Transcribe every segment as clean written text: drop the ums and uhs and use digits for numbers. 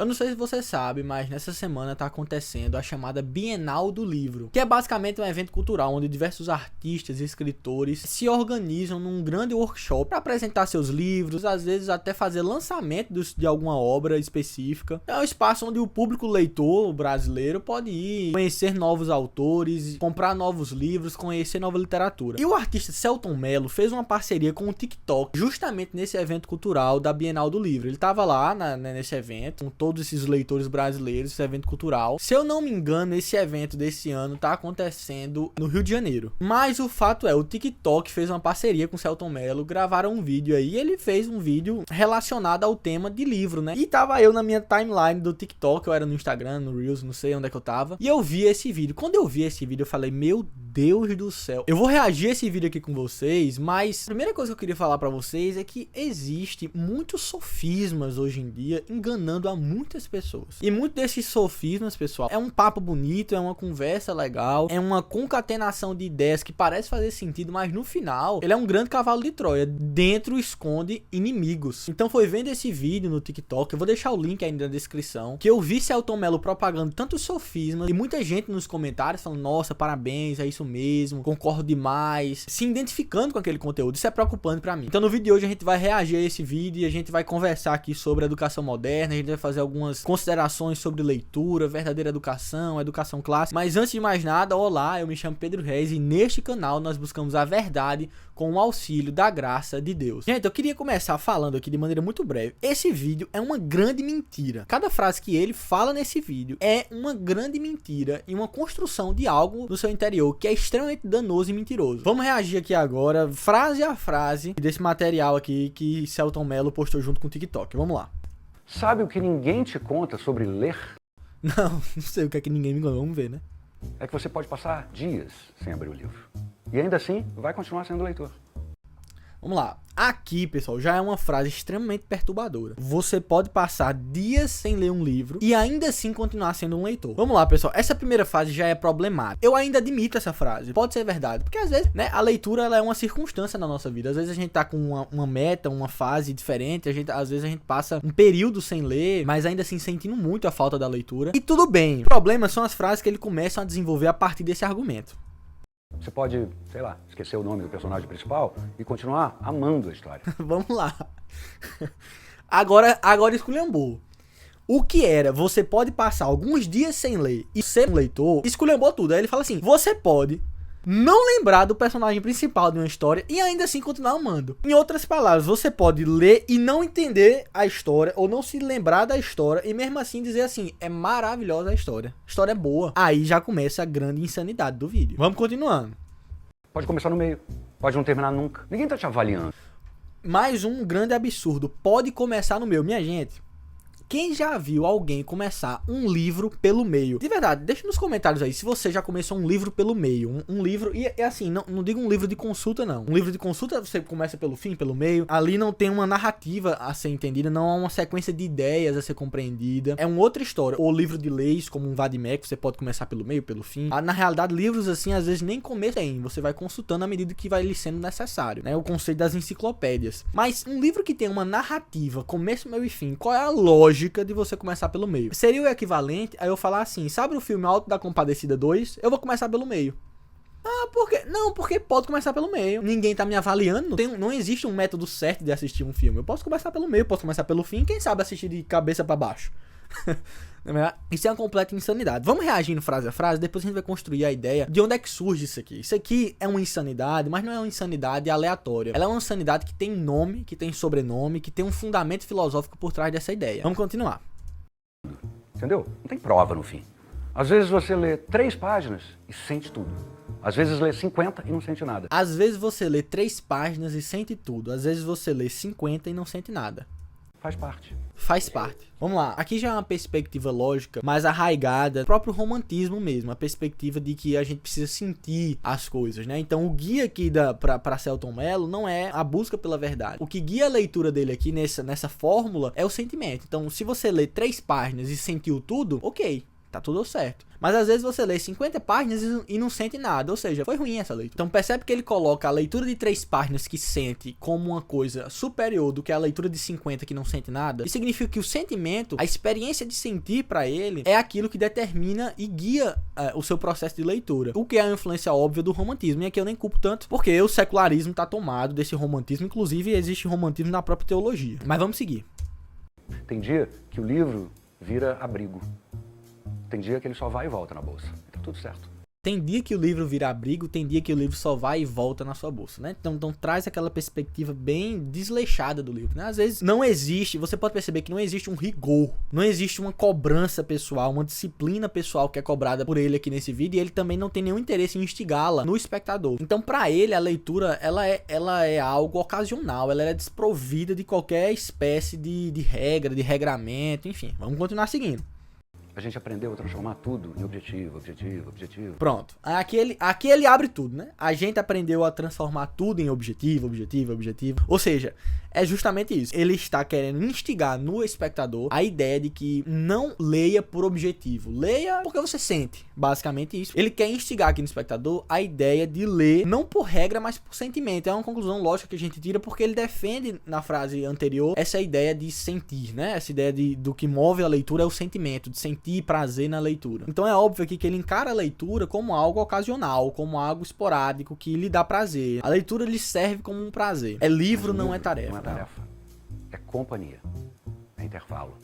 Eu não sei se você sabe, mas nessa semana tá acontecendo a chamada Bienal do Livro, que é basicamente um evento cultural onde diversos artistas e escritores se organizam num grande workshop para apresentar seus livros, às vezes até fazer lançamento de alguma obra específica. É um espaço onde o público leitor brasileiro pode ir conhecer novos autores, comprar novos livros, conhecer nova literatura. E o artista Selton Mello fez uma parceria com o TikTok justamente nesse evento cultural da Bienal do Livro. Ele tava lá nesse evento, com todos esses leitores brasileiros, esse evento cultural. Se eu não me engano, esse evento desse ano tá acontecendo no Rio de Janeiro. Mas o fato é, o TikTok fez uma parceria com o Selton Mello, gravaram um vídeo aí, e ele fez um vídeo relacionado ao tema de livro, né? E tava eu na minha timeline do TikTok, eu era no Instagram, no Reels, não sei onde é que eu tava, e eu vi esse vídeo. Quando eu vi esse vídeo, eu falei, meu Deus do céu. Eu vou reagir a esse vídeo aqui com vocês, mas a primeira coisa que eu queria falar pra vocês é que existe muitos sofismas hoje em dia enganando a muitas pessoas. E muitos desses sofismas, pessoal, é um papo bonito, é uma conversa legal, é uma concatenação de ideias que parece fazer sentido, mas no final, ele é um grande cavalo de Troia. Dentro esconde inimigos. Então foi vendo esse vídeo no TikTok, eu vou deixar o link aí na descrição, que eu vi Selton Mello propagando tantos sofismas e muita gente nos comentários falando, nossa, parabéns, é isso mesmo, concordo demais, se identificando com aquele conteúdo. Isso é preocupante pra mim. Então no vídeo de hoje a gente vai reagir a esse vídeo e a gente vai conversar aqui sobre educação moderna, a gente vai fazer algumas considerações sobre leitura, verdadeira educação, educação clássica. Mas antes de mais nada, olá, eu me chamo Pedro Reis e neste canal nós buscamos a verdade com o auxílio da graça de Deus. Gente, eu queria começar falando aqui de maneira muito breve. Esse vídeo é uma grande mentira. Cada frase que ele fala nesse vídeo é uma grande mentira e uma construção de algo no seu interior que é extremamente danoso e mentiroso. Vamos reagir aqui agora, frase a frase, desse material aqui que Selton Mello postou junto com o TikTok. Vamos lá. Sabe o que ninguém te conta sobre ler? Não sei o que é que ninguém me conta. Vamos ver, né? É que você pode passar dias sem abrir o livro. E ainda assim, vai continuar sendo leitor. Vamos lá. Aqui, pessoal, já é uma frase extremamente perturbadora. Você pode passar dias sem ler um livro e ainda assim continuar sendo um leitor. Vamos lá, pessoal. Essa primeira frase já é problemática. Eu ainda admito essa frase. Pode ser verdade. Porque às vezes, né, a leitura ela é uma circunstância na nossa vida. Às vezes a gente tá com uma meta, uma fase diferente. Às vezes a gente passa um período sem ler, mas ainda assim sentindo muito a falta da leitura. E tudo bem. O problema são as frases que ele começa a desenvolver a partir desse argumento. Você pode, sei lá, esquecer o nome do personagem principal e continuar amando a história. Vamos lá. Agora esculhambou. O que era, você pode passar alguns dias sem ler e ser um leitor, esculhambou tudo. Aí ele fala assim, você pode não lembrar do personagem principal de uma história e ainda assim continuar amando. Em outras palavras, você pode ler e não entender a história ou não se lembrar da história e mesmo assim dizer assim, é maravilhosa a história é boa. Aí já começa a grande insanidade do vídeo. Vamos continuando. Pode começar no meio, pode não terminar nunca. Ninguém tá te avaliando. Mais um grande absurdo, pode começar no meio. Minha gente, quem já viu alguém começar um livro pelo meio? De verdade, deixa nos comentários aí se você já começou um livro pelo meio. Um livro, e é assim, não digo um livro de consulta não. Um livro de consulta você começa pelo fim, pelo meio. Ali não tem uma narrativa a ser entendida, não há uma sequência de ideias a ser compreendida. É uma outra história. Ou livro de leis, como um Vadimec, você pode começar pelo meio, pelo fim. Na realidade, livros assim, às vezes nem começo tem. Você vai consultando à medida que vai lhe sendo necessário, né? O conceito das enciclopédias. Mas um livro que tem uma narrativa, começo, meio e fim, qual é a lógica de você começar pelo meio? Seria o equivalente a eu falar assim, sabe o filme Auto da Compadecida 2? Eu vou começar pelo meio. Ah, por quê? Não, porque pode começar pelo meio. Ninguém tá me avaliando, não existe um método certo de assistir um filme. Eu posso começar pelo meio, posso começar pelo fim, quem sabe assistir de cabeça pra baixo. Isso é uma completa insanidade. Vamos reagindo frase a frase, depois a gente vai construir a ideia de onde é que surge isso aqui. Isso aqui é uma insanidade, mas não é uma insanidade aleatória. Ela é uma insanidade que tem nome, que tem sobrenome, que tem um fundamento filosófico por trás dessa ideia. Vamos continuar. Entendeu? Não tem prova no fim. Às vezes você lê 3 páginas e sente tudo. Às vezes lê 50 e não sente nada. Às vezes você lê 3 páginas e sente tudo. Às vezes você lê 50 e não sente nada. Faz parte. Faz parte. Vamos lá. Aqui já é uma perspectiva lógica mais arraigada, próprio romantismo mesmo. A perspectiva de que a gente precisa sentir as coisas, né? Então o guia aqui pra Selton Mello não é a busca pela verdade. O que guia a leitura dele aqui nessa fórmula é o sentimento. Então se você lê 3 páginas e sentiu tudo, ok. tá tudo certo. Mas às vezes você lê 50 páginas e não sente nada, ou seja, foi ruim essa leitura. Então percebe que ele coloca a leitura de 3 páginas que sente como uma coisa superior do que a leitura de 50 que não sente nada. Isso significa que o sentimento, a experiência de sentir pra ele, é aquilo que determina e guia o seu processo de leitura. O que é a influência óbvia do romantismo. E aqui eu nem culpo tanto, porque o secularismo tá tomado desse romantismo. Inclusive existe romantismo na própria teologia. Mas vamos seguir. Tem dia que o livro vira abrigo. Tem dia que ele só vai e volta na bolsa. Tá tudo certo. Tem dia que o livro vira abrigo, tem dia que o livro só vai e volta na sua bolsa, né? Então traz aquela perspectiva bem desleixada do livro, né? Às vezes não existe, você pode perceber que não existe um rigor, não existe uma cobrança pessoal, uma disciplina pessoal que é cobrada por ele aqui nesse vídeo, e ele também não tem nenhum interesse em instigá-la no espectador. Então pra ele a leitura, ela é algo ocasional, ela é desprovida de qualquer espécie de regra, de regramento, enfim. Vamos continuar seguindo. A gente aprendeu a transformar tudo em objetivo, objetivo, objetivo. Pronto. Aqui ele abre tudo, né? A gente aprendeu a transformar tudo em objetivo, objetivo, objetivo. Ou seja, é justamente isso. Ele está querendo instigar no espectador a ideia de que não leia por objetivo. Leia porque você sente. Basicamente isso. Ele quer instigar aqui no espectador a ideia de ler não por regra, mas por sentimento. É uma conclusão lógica que a gente tira porque ele defende na frase anterior essa ideia de sentir, né? Essa ideia do que move a leitura é o sentimento, de sentir prazer na leitura. Então é óbvio aqui que ele encara a leitura como algo ocasional, como algo esporádico que lhe dá prazer. A leitura lhe serve como um prazer. É livro, não é tarefa. Não é tarefa. É companhia. É intervalo.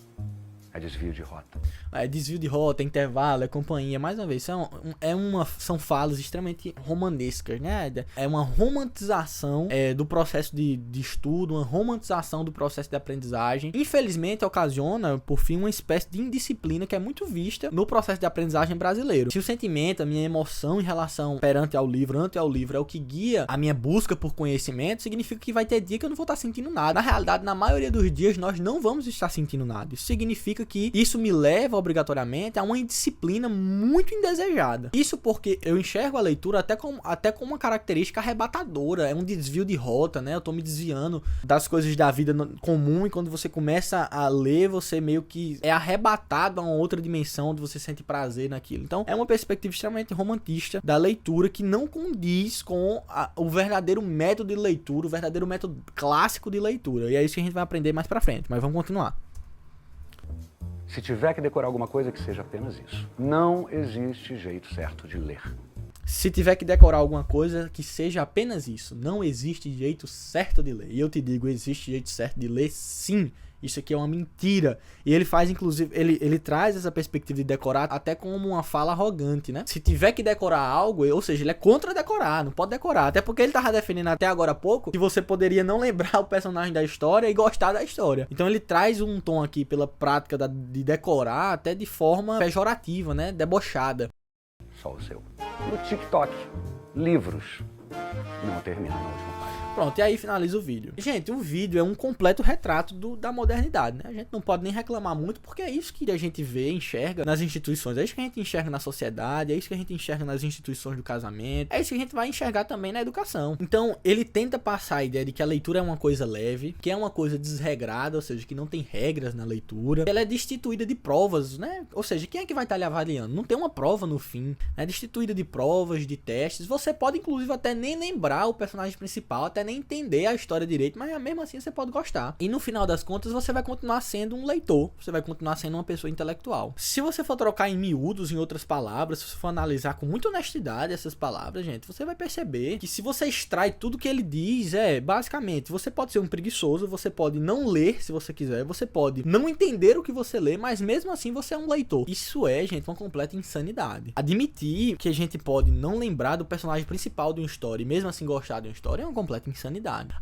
É desvio de rota. É desvio de rota, é intervalo, é companhia. Mais uma vez, são falas extremamente romanescas, né? É uma romantização do processo de estudo, uma romantização do processo de aprendizagem. Infelizmente, ocasiona, por fim, uma espécie de indisciplina que é muito vista no processo de aprendizagem brasileiro. Se o sentimento, a minha emoção em relação ante ao livro é o que guia a minha busca por conhecimento, significa que vai ter dia que eu não vou estar sentindo nada. Na realidade, na maioria dos dias, nós não vamos estar sentindo nada. Isso significa que isso me leva obrigatoriamente a uma indisciplina muito indesejada. Isso porque eu enxergo a leitura até como uma característica arrebatadora, é um desvio de rota, né? Eu tô me desviando das coisas da vida comum e quando você começa a ler, você meio que é arrebatado a uma outra dimensão onde você sente prazer naquilo. Então, é uma perspectiva extremamente romantista da leitura que não condiz com o verdadeiro método de leitura, o verdadeiro método clássico de leitura. E é isso que a gente vai aprender mais pra frente, mas vamos continuar. Se tiver que decorar alguma coisa, que seja apenas isso. Não existe jeito certo de ler. Se tiver que decorar alguma coisa, que seja apenas isso. Não existe jeito certo de ler. E eu te digo, existe jeito certo de ler, sim. Isso aqui é uma mentira. E ele faz, inclusive, ele traz essa perspectiva de decorar até como uma fala arrogante, né? Se tiver que decorar algo, ou seja, ele é contra decorar, não pode decorar. Até porque ele tava defendendo até agora há pouco que você poderia não lembrar o personagem da história e gostar da história. Então ele traz um tom aqui pela prática de decorar até de forma pejorativa, né? Debochada. Só o seu. No TikTok, livros. Não termina na última página. Pronto, e aí finaliza o vídeo. Gente, o vídeo é um completo retrato da modernidade, né? A gente não pode nem reclamar muito, porque é isso que a gente vê, enxerga nas instituições, é isso que a gente enxerga na sociedade, é isso que a gente enxerga nas instituições do casamento, é isso que a gente vai enxergar também na educação. Então, ele tenta passar a ideia de que a leitura é uma coisa leve, que é uma coisa desregrada, ou seja, que não tem regras na leitura, ela é destituída de provas, né? Ou seja, quem é que vai estar lhe avaliando? Não tem uma prova no fim, é destituída de provas, de testes, você pode inclusive até nem lembrar o personagem principal, até nem entender a história direito, mas mesmo assim você pode gostar. E no final das contas você vai continuar sendo um leitor, você vai continuar sendo uma pessoa intelectual. Se você for trocar em miúdos, em outras palavras, se você for analisar com muita honestidade essas palavras, gente, você vai perceber que se você extrai tudo que ele diz, basicamente, você pode ser um preguiçoso, você pode não ler se você quiser, você pode não entender o que você lê, mas mesmo assim você é um leitor. Isso é, gente, uma completa insanidade. Admitir que a gente pode não lembrar do personagem principal de uma história e mesmo assim gostar de uma história é uma completa insanidade.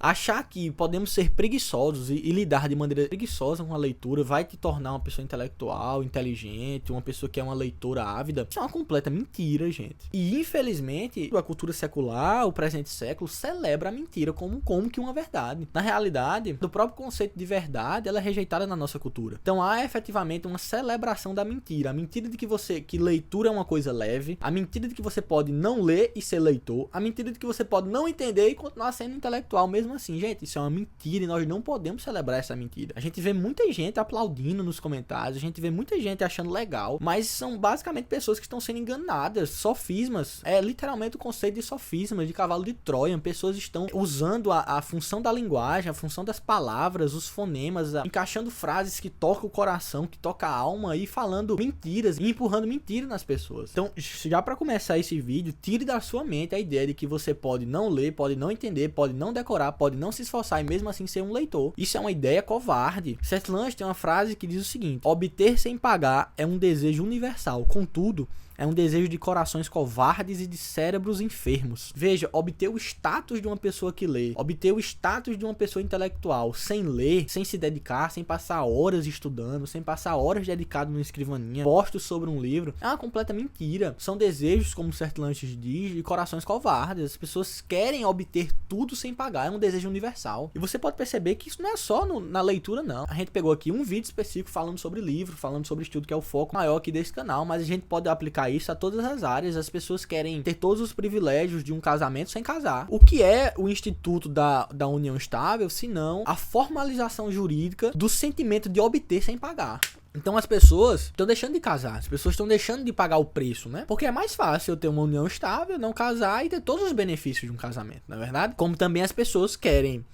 Achar que podemos ser preguiçosos e lidar de maneira preguiçosa com a leitura vai te tornar uma pessoa intelectual, inteligente, uma pessoa que é uma leitora ávida, isso é uma completa mentira, gente. E infelizmente, a cultura secular, o presente século, celebra a mentira como que uma verdade. Na realidade, o próprio conceito de verdade, ela é rejeitada na nossa cultura. Então há efetivamente uma celebração da mentira. A mentira de que leitura é uma coisa leve, a mentira de que você pode não ler e ser leitor, a mentira de que você pode não entender e continuar sendo intelectual mesmo assim. Gente, isso é uma mentira e nós não podemos celebrar essa mentira. A gente vê muita gente aplaudindo nos comentários, a gente vê muita gente achando legal, mas são basicamente pessoas que estão sendo enganadas. Sofismas, é literalmente o conceito de sofismas, de cavalo de Troia. Pessoas estão usando a função da linguagem, a função das palavras, os fonemas, encaixando frases que tocam o coração, que tocam a alma e falando mentiras e empurrando mentira nas pessoas. Então, já para começar esse vídeo, tire da sua mente a ideia de que você pode não ler, pode não entender, pode não decorar, pode não se esforçar e mesmo assim ser um leitor. Isso é uma ideia covarde. Seth Lunch tem uma frase que diz o seguinte: obter sem pagar é um desejo universal, contudo, é um desejo de corações covardes e de cérebros enfermos. Veja, obter o status de uma pessoa que lê, obter o status de uma pessoa intelectual sem ler, sem se dedicar, sem passar horas estudando, sem passar horas dedicado numa escrivaninha, postos sobre um livro, é uma completa mentira. São desejos, como Seth Lunch diz, de corações covardes. As pessoas querem obter tudo sem pagar, é um desejo universal. E você pode perceber que isso não é só na leitura, não. A gente pegou aqui um vídeo específico falando sobre livro, falando sobre estudo, que é o foco maior aqui desse canal, mas a gente pode aplicar isso a todas as áreas. As pessoas querem ter todos os privilégios de um casamento sem casar. O que é o instituto da união estável, se não a formalização jurídica do sentimento de obter sem pagar? Então as pessoas estão deixando de casar, as pessoas estão deixando de pagar o preço, né? Porque é mais fácil eu ter uma união estável, não casar e ter todos os benefícios de um casamento, não é verdade? Como também as pessoas querem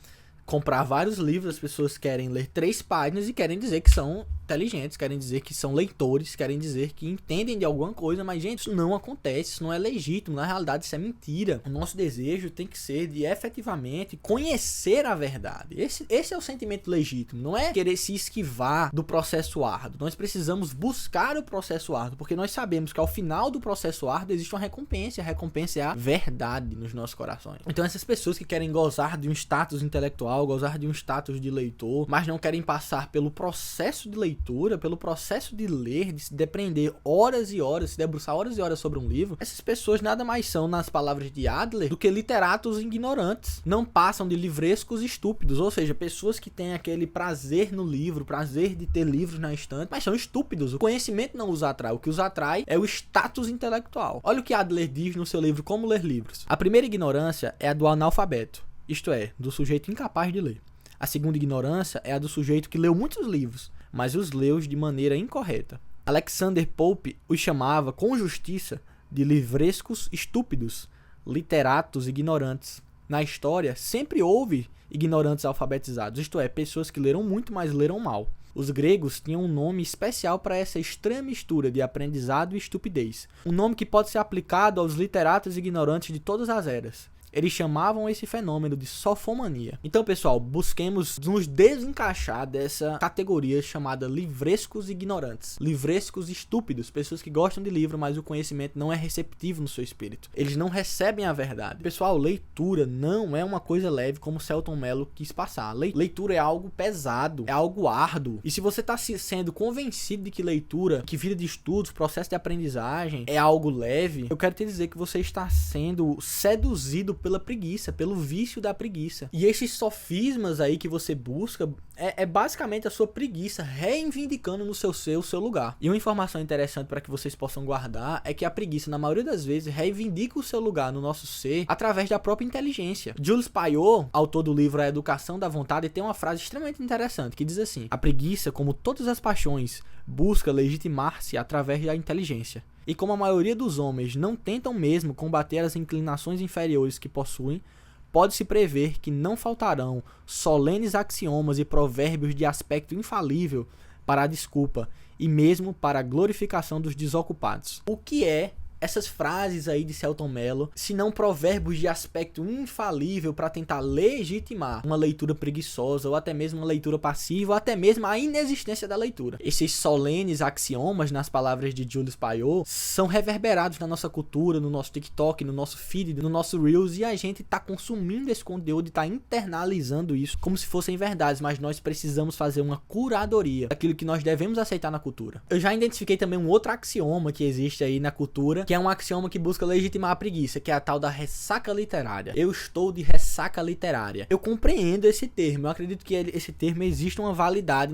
comprar vários livros, as pessoas querem ler 3 páginas e querem dizer que são inteligentes, querem dizer que são leitores, querem dizer que entendem de alguma coisa, mas gente, isso não acontece, isso não é legítimo, na realidade isso é mentira. O nosso desejo tem que ser de efetivamente conhecer a verdade. Esse é o sentimento legítimo, não é querer se esquivar do processo árduo. Nós precisamos buscar o processo árduo, porque nós sabemos que ao final do processo árduo existe uma recompensa, e a recompensa é a verdade nos nossos corações. Então essas pessoas que querem gozar de um status intelectual, gozar de um status de leitor, mas não querem passar pelo processo de leitura, pelo processo de ler, de se depreender horas e horas, se debruçar horas e horas sobre um livro, essas pessoas nada mais são, nas palavras de Adler, do que literatos ignorantes. Não passam de livrescos estúpidos, ou seja, pessoas que têm aquele prazer no livro, prazer de ter livros na estante, mas são estúpidos. O conhecimento não os atrai, o que os atrai é o status intelectual. Olha o que Adler diz no seu livro Como Ler Livros. A primeira ignorância é a do analfabeto, isto é, do sujeito incapaz de ler. A segunda ignorância é a do sujeito que leu muitos livros, mas os leu de maneira incorreta. Alexander Pope os chamava, com justiça, de livrescos estúpidos, literatos ignorantes. Na história, sempre houve ignorantes alfabetizados, isto é, pessoas que leram muito, mas leram mal. Os gregos tinham um nome especial para essa estranha mistura de aprendizado e estupidez. Um nome que pode ser aplicado aos literatos ignorantes de todas as eras. Eles chamavam esse fenômeno de sofomania. Então, pessoal, busquemos nos desencaixar dessa categoria chamada livrescos ignorantes. Livrescos estúpidos, pessoas que gostam de livro, mas o conhecimento não é receptivo no seu espírito. Eles não recebem a verdade. Pessoal, leitura não é uma coisa leve como Selton Mello quis passar. Leitura é algo pesado, é algo árduo. E se você está sendo convencido de que leitura, que vida de estudos, processo de aprendizagem é algo leve, eu quero te dizer que você está sendo seduzido pela preguiça, pelo vício da preguiça. E esses sofismas aí que você busca é basicamente a sua preguiça reivindicando no seu ser o seu lugar. E uma informação interessante para que vocês possam guardar é que a preguiça, na maioria das vezes, reivindica o seu lugar no nosso ser através da própria inteligência. Jules Payot, autor do livro A Educação da Vontade, tem uma frase extremamente interessante que diz assim: a preguiça, como todas as paixões, busca legitimar-se através da inteligência. E como a maioria dos homens não tentam mesmo combater as inclinações inferiores que possuem, pode-se prever que não faltarão solenes axiomas e provérbios de aspecto infalível para a desculpa e mesmo para a glorificação dos desocupados. O que é essas frases aí de Selton Mello, se não provérbios de aspecto infalível para tentar legitimar uma leitura preguiçosa, ou até mesmo uma leitura passiva, ou até mesmo a inexistência da leitura? Esses solenes axiomas, nas palavras de Jules Payot, são reverberados na nossa cultura, no nosso TikTok, no nosso feed, no nosso Reels, e a gente tá consumindo esse conteúdo e tá internalizando isso como se fossem verdades, mas nós precisamos fazer uma curadoria daquilo que nós devemos aceitar na cultura. Eu já identifiquei também um outro axioma que existe aí na cultura, que que é um axioma que busca legitimar a preguiça, que é a tal da ressaca literária. Eu estou de ressaca literária. Eu compreendo esse termo, eu acredito que esse termo existe uma validade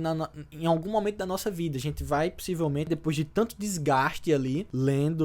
em algum momento da nossa vida. A gente vai, possivelmente, depois de tanto desgaste ali, lendo,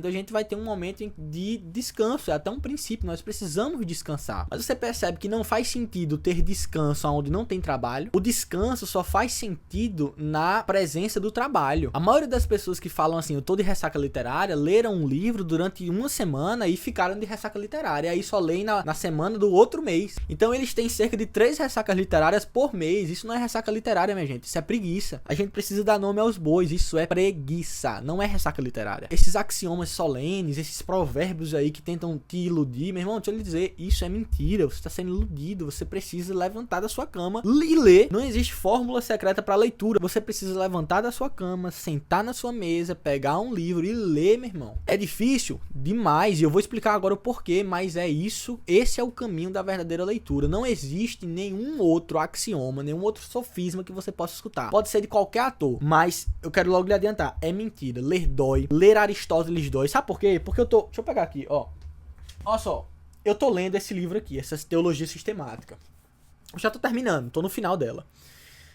a gente vai ter um momento de descanso, é até um princípio, nós precisamos descansar. Mas você percebe que não faz sentido ter descanso onde não tem trabalho. O descanso só faz sentido na presença do trabalho. A maioria das pessoas que falam assim, eu tô de ressaca literária, leram um livro durante uma semana e ficaram de ressaca literária, e aí só leem na semana do outro mês. Então eles têm cerca de 3 ressacas literárias por mês. Isso não é ressaca literária, minha gente, isso é preguiça. A gente precisa dar nome aos bois, isso é preguiça, não é ressaca literária. Esses axiomas solenes, esses provérbios aí que tentam te iludir, meu irmão, deixa eu lhe dizer, isso é mentira, você está sendo iludido, você precisa levantar da sua cama e ler. Não existe fórmula secreta para leitura, você precisa levantar da sua cama, sentar na sua mesa, pegar um livro e ler, meu irmão. É difícil demais e eu vou explicar agora o porquê, mas é isso, esse é o caminho da verdadeira leitura. Não existe nenhum outro axioma, nenhum outro sofisma que você possa escutar. Pode ser de qualquer ator, mas eu quero logo lhe adiantar, é mentira. Ler dói, ler Aristóteles dói. Sabe por quê? Porque deixa eu pegar aqui, ó. Olha só, eu tô lendo esse livro aqui, essa teologia sistemática. Eu já tô terminando, tô no final dela.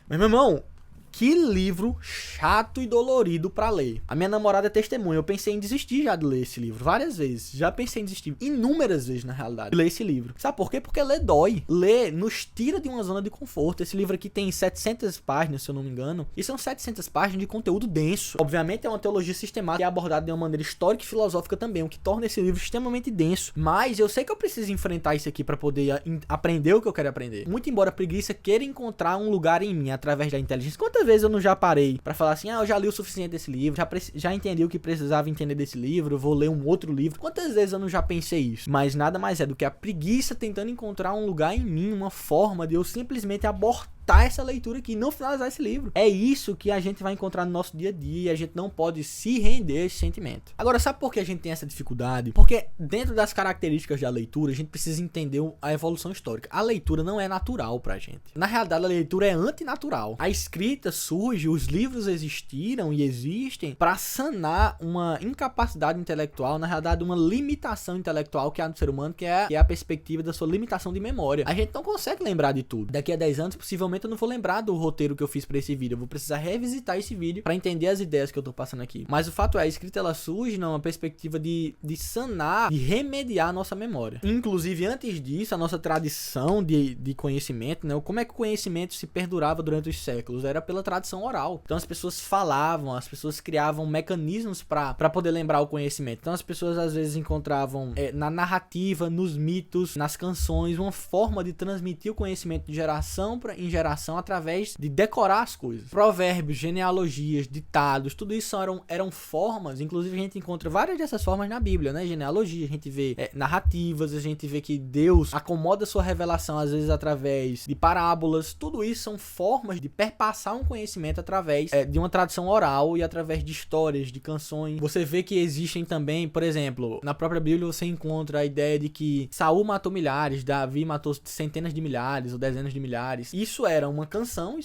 Mas, meu irmão, que livro chato e dolorido pra ler. A minha namorada é testemunha. Eu pensei em desistir já de ler esse livro. Várias vezes. Já pensei em desistir. Inúmeras vezes, na realidade. De ler esse livro. Sabe por quê? Porque ler dói. Ler nos tira de uma zona de conforto. Esse livro aqui tem 700 páginas, se eu não me engano. E são 700 páginas de conteúdo denso. Obviamente é uma teologia sistemática e é abordada de uma maneira histórica e filosófica também. O que torna esse livro extremamente denso. Mas eu sei que eu preciso enfrentar isso aqui pra poder aprender o que eu quero aprender. Muito embora a preguiça queira encontrar um lugar em mim através da inteligência. Quantas vezes eu não já parei pra falar assim, eu já li o suficiente desse livro, já entendi o que precisava entender desse livro, eu vou ler um outro livro. Quantas vezes eu não já pensei isso? Mas nada mais é do que a preguiça tentando encontrar um lugar em mim, uma forma de eu simplesmente abortar essa leitura aqui e não finalizar esse livro. É isso que a gente vai encontrar no nosso dia a dia e a gente não pode se render a esse sentimento. Agora, sabe por que a gente tem essa dificuldade? Porque dentro das características da leitura, a gente precisa entender a evolução histórica. A leitura não é natural pra gente. Na realidade, a leitura é antinatural. A escrita surge, os livros existiram e existem para sanar uma incapacidade intelectual, na realidade, uma limitação intelectual que há no ser humano, que é a perspectiva da sua limitação de memória. A gente não consegue lembrar de tudo. Daqui a 10 anos, possivelmente, eu não vou lembrar do roteiro que eu fiz pra esse vídeo. Eu vou precisar revisitar esse vídeo pra entender as ideias que eu tô passando aqui. Mas o fato é, a escrita ela surge numa perspectiva de sanar, de remediar a nossa memória. Inclusive, antes disso, a nossa tradição de conhecimento, né? Como é que o conhecimento se perdurava durante os séculos? Era pela tradição oral. Então as pessoas falavam, as pessoas criavam mecanismos pra poder lembrar o conhecimento. Então as pessoas às vezes encontravam na narrativa, nos mitos, nas canções, uma forma de transmitir o conhecimento de geração em geração através de decorar as coisas. Provérbios, genealogias, ditados, tudo isso eram formas, inclusive a gente encontra várias dessas formas na Bíblia, né? Genealogia, a gente vê narrativas, a gente vê que Deus acomoda sua revelação às vezes através de parábolas, tudo isso são formas de perpassar um conhecimento através de uma tradição oral e através de histórias, de canções. Você vê que existem também, por exemplo, na própria Bíblia você encontra a ideia de que Saul matou milhares, Davi matou centenas de milhares ou dezenas de milhares. Isso era uma canção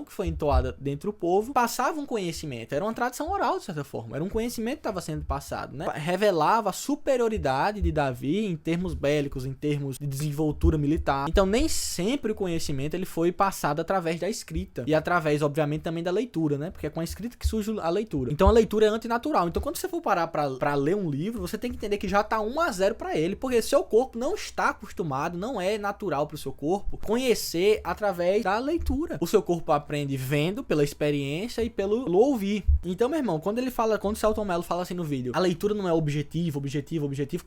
que foi entoada dentro do povo, passava um conhecimento, era uma tradição oral de certa forma, era um conhecimento que estava sendo passado, né? Revelava a superioridade de Davi em termos bélicos, em termos de desenvoltura militar. Então nem sempre o conhecimento ele foi passado através da escrita e através, obviamente, também da leitura, né? Porque é com a escrita que surge a leitura. Então a leitura é antinatural. Então quando você for parar pra ler um livro, você tem que entender que já tá 1-0 pra ele, porque seu corpo não está acostumado, não é natural pro seu corpo conhecer através da leitura. O seu corpo aprende vendo, pela experiência e pelo ouvir. Então, meu irmão, quando o Selton Mello fala assim no vídeo, a leitura não é objetivo,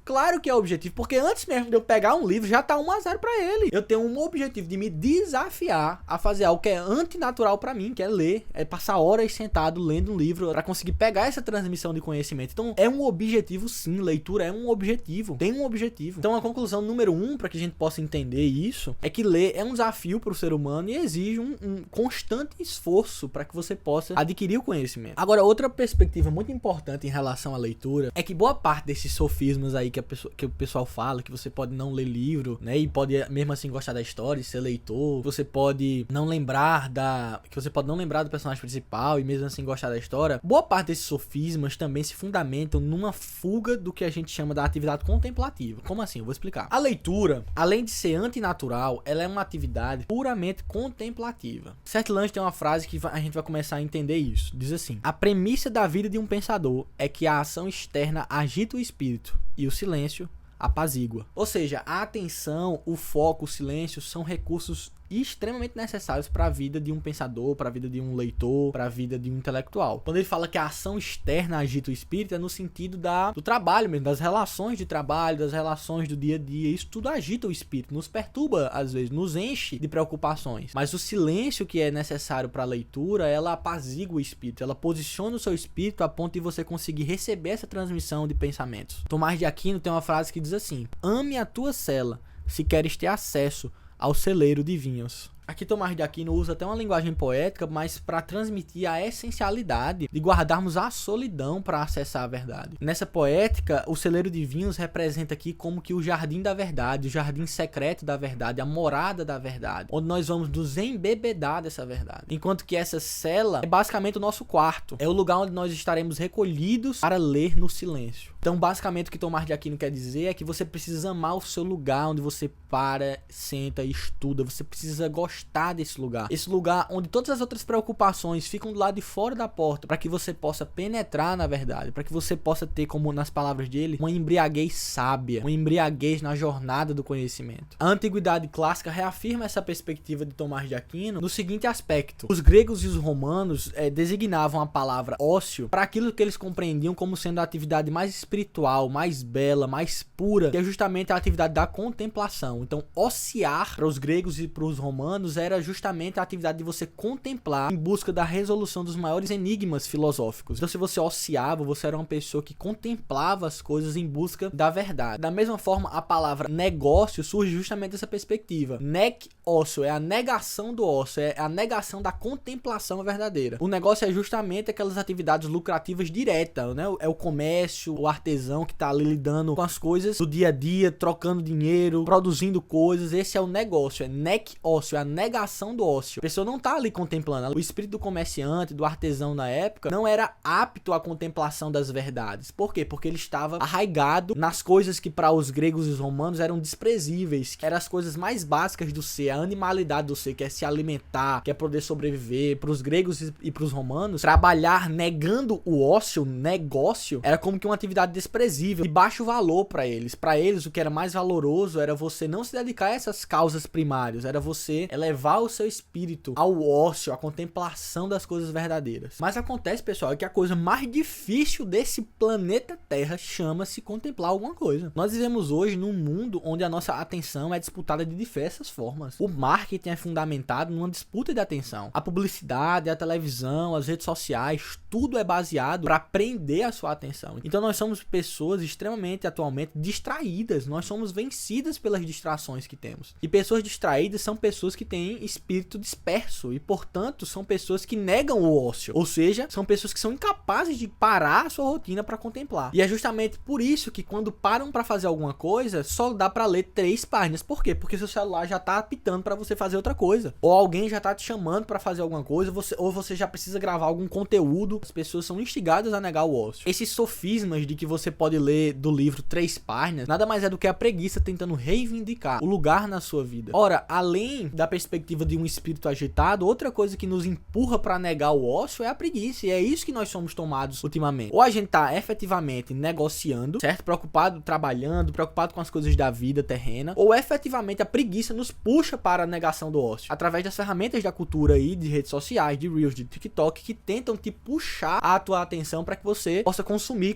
claro que é objetivo, porque antes mesmo de eu pegar um livro, já tá 1-0 pra ele. Eu tenho um objetivo de me desafiar a fazer algo que é antinatural pra mim, que é ler, é passar horas sentado lendo um livro pra conseguir pegar essa transmissão de conhecimento. Então, é um objetivo sim, leitura é um objetivo, tem um objetivo. Então, a conclusão número 1, pra que a gente possa entender isso, é que ler é um desafio pro ser humano humano e exige um constante esforço para que você possa adquirir o conhecimento. Agora, outra perspectiva muito importante em relação à leitura é que boa parte desses sofismas aí que o pessoal fala, que você pode não ler livro, né, e pode mesmo assim gostar da história e ser leitor, você pode não lembrar do personagem principal e mesmo assim gostar da história. Boa parte desses sofismas também se fundamentam numa fuga do que a gente chama da atividade contemplativa. Como assim? Eu vou explicar. A leitura, além de ser antinatural, ela é uma atividade puramente contemplativa. Seth Lunch tem uma frase que a gente vai começar a entender isso. Diz assim: a premissa da vida de um pensador é que a ação externa agita o espírito e o silêncio apazigua. Ou seja, a atenção, o foco, o silêncio são recursos extremamente necessários para a vida de um pensador, para a vida de um leitor, para a vida de um intelectual. Quando ele fala que a ação externa agita o espírito, é no sentido do trabalho mesmo, das relações de trabalho, das relações do dia a dia. Isso tudo agita o espírito, nos perturba às vezes, nos enche de preocupações. Mas o silêncio que é necessário para a leitura, ela apazigua o espírito, ela posiciona o seu espírito a ponto de você conseguir receber essa transmissão de pensamentos. Tomás de Aquino tem uma frase que diz assim: ame a tua cela, se queres ter acesso ao celeiro de vinhos. Aqui Tomás de Aquino usa até uma linguagem poética, mas para transmitir a essencialidade de guardarmos a solidão para acessar a verdade. Nessa poética, o celeiro de vinhos representa aqui como que o jardim da verdade, o jardim secreto da verdade, a morada da verdade, onde nós vamos nos embebedar dessa verdade. Enquanto que essa cela é basicamente o nosso quarto, é o lugar onde nós estaremos recolhidos para ler no silêncio. Então, basicamente, o que Tomás de Aquino quer dizer é que você precisa amar o seu lugar onde você para, senta e estuda. Você precisa gostar desse lugar. Esse lugar onde todas as outras preocupações ficam do lado de fora da porta, para que você possa penetrar na verdade, para que você possa ter, como nas palavras dele, uma embriaguez sábia, uma embriaguez na jornada do conhecimento. A antiguidade clássica reafirma essa perspectiva de Tomás de Aquino no seguinte aspecto: os gregos e os romanos designavam a palavra ócio para aquilo que eles compreendiam como sendo a atividade mais espiritual, mais bela, mais pura, que é justamente a atividade da contemplação. Então, ociar para os gregos e para os romanos era justamente a atividade de você contemplar em busca da resolução dos maiores enigmas filosóficos. Então, se você ociava, você era uma pessoa que contemplava as coisas em busca da verdade. Da mesma forma, a palavra negócio surge justamente dessa perspectiva. Nec ócio é a negação do ócio, é a negação da contemplação verdadeira. O negócio é justamente aquelas atividades lucrativas diretas, né? É o comércio, o artesão que está ali lidando com as coisas do dia a dia, trocando dinheiro, produzindo coisas. Esse é o negócio, é nec ócio, é a negação do ócio. A pessoa não está ali contemplando. O espírito do comerciante, do artesão na época, não era apto à contemplação das verdades. Por quê? Porque ele estava arraigado nas coisas que para os gregos e os romanos eram desprezíveis, que eram as coisas mais básicas do ser, a animalidade do ser, que é se alimentar, que é poder sobreviver. Para os gregos e para os romanos, trabalhar negando o ócio, negócio, era como que uma atividade desprezível, de baixo valor para eles. Para eles, o que era mais valoroso era você não se dedicar a essas causas primárias, era você elevar o seu espírito ao ócio, à contemplação das coisas verdadeiras. Mas acontece, pessoal, que a coisa mais difícil desse planeta Terra chama-se contemplar alguma coisa. Nós vivemos hoje num mundo onde a nossa atenção é disputada de diversas formas. O marketing é fundamentado numa disputa de atenção. A publicidade, a televisão, as redes sociais, tudo é baseado para prender a sua atenção. Então nós somos pessoas extremamente, atualmente, distraídas. Nós somos vencidas pelas distrações que temos. E pessoas distraídas são pessoas que têm espírito disperso e, portanto, são pessoas que negam o ócio. Ou seja, são pessoas que são incapazes de parar a sua rotina para contemplar. E é justamente por isso que quando param para fazer alguma coisa, só dá para ler 3 páginas. Por quê? Porque seu celular já tá apitando para você fazer outra coisa. Ou alguém já tá te chamando para fazer alguma coisa, ou você já precisa gravar algum conteúdo. As pessoas são instigadas a negar o ócio. Esses sofismas de que você pode ler do livro 3 páginas, nada mais é do que a preguiça tentando reivindicar o lugar na sua vida. Ora, além da perspectiva de um espírito agitado, outra coisa que nos empurra para negar o ócio é a preguiça. E é isso que nós somos tomados ultimamente. Ou a gente tá efetivamente negociando, certo? Preocupado trabalhando, preocupado com as coisas da vida terrena, ou efetivamente a preguiça nos puxa para a negação do ócio. Através das ferramentas da cultura aí, de redes sociais, de Reels, de TikTok, que tentam te puxar a tua atenção para que você possa consumir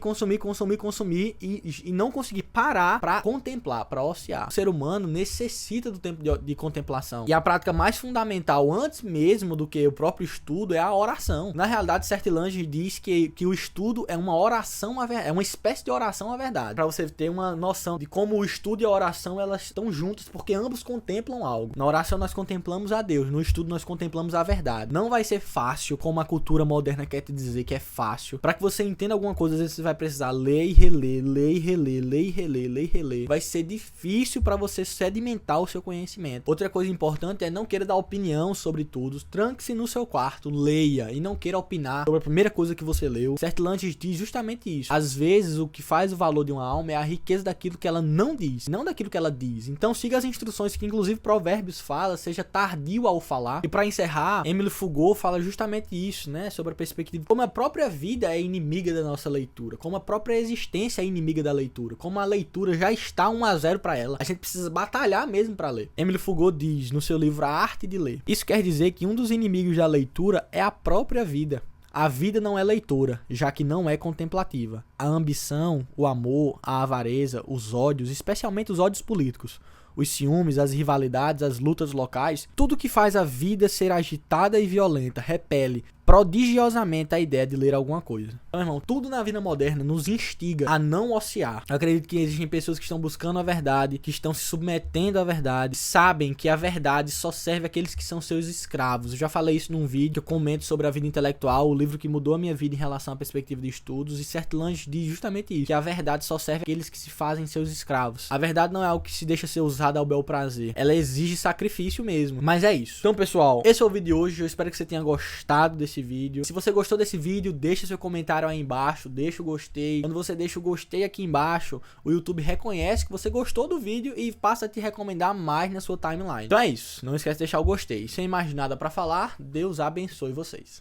e não conseguir parar para contemplar, para ociar. O ser humano necessita do tempo de contemplação. E a prática mais fundamental, antes mesmo do que o próprio estudo, é a oração. Na realidade, Sertilanges diz que o estudo é uma oração, é uma espécie de oração à verdade. Para você ter uma noção de como o estudo e a oração, elas estão juntas, porque ambos contemplam algo. Na oração nós contemplamos a Deus, no estudo nós contemplamos a verdade. Não vai ser fácil, como a cultura moderna quer te dizer que é fácil. Para que você entenda alguma coisa, às vezes você vai precisar ler e reler, ler e reler, ler e reler, ler e reler. Vai ser difícil para você sedimentar o seu conhecimento. Outra coisa importante é não queira dar opinião sobre tudo. Tranque-se no seu quarto, leia e não queira opinar sobre a primeira coisa que você leu. Sertilanges diz justamente isso. Às vezes o que faz o valor de uma alma é a riqueza daquilo que ela não diz, não daquilo que ela diz. Então siga as instruções que inclusive Provérbios fala, seja tardio ao falar. E para encerrar, Emile Foucault fala justamente isso, né, sobre a perspectiva de como a própria vida é inimiga da nossa leitura, como a própria existência é inimiga da leitura, como a leitura já está 1-0 para ela. A gente precisa batalhar mesmo para ler. Emile Foucault diz no seu livro A Arte de Ler. Isso quer dizer que um dos inimigos da leitura é a própria vida. A vida não é leitora, já que não é contemplativa. A ambição, o amor, a avareza, os ódios, especialmente os ódios políticos, os ciúmes, as rivalidades, as lutas locais, tudo que faz a vida ser agitada e violenta repele prodigiosamente a ideia de ler alguma coisa. Então, irmão, tudo na vida moderna nos instiga a não ociar. Eu acredito que existem pessoas que estão buscando a verdade, que estão se submetendo à verdade, sabem que a verdade só serve àqueles que são seus escravos. Eu já falei isso num vídeo que eu comento sobre a vida intelectual, o livro que mudou a minha vida em relação à perspectiva de estudos, e Sertilanges diz justamente isso, que a verdade só serve àqueles que se fazem seus escravos. A verdade não é algo que se deixa ser usado ao bel prazer, ela exige sacrifício mesmo. Mas é isso. Então, pessoal, esse é o vídeo de hoje. Eu espero que você tenha gostado desse vídeo. Se você gostou desse vídeo, deixa seu comentário aí embaixo, deixa o gostei. Quando você deixa o gostei aqui embaixo, o YouTube reconhece que você gostou do vídeo e passa a te recomendar mais na sua timeline. Então é isso, não esquece de deixar o gostei. Sem mais nada pra falar, Deus abençoe vocês.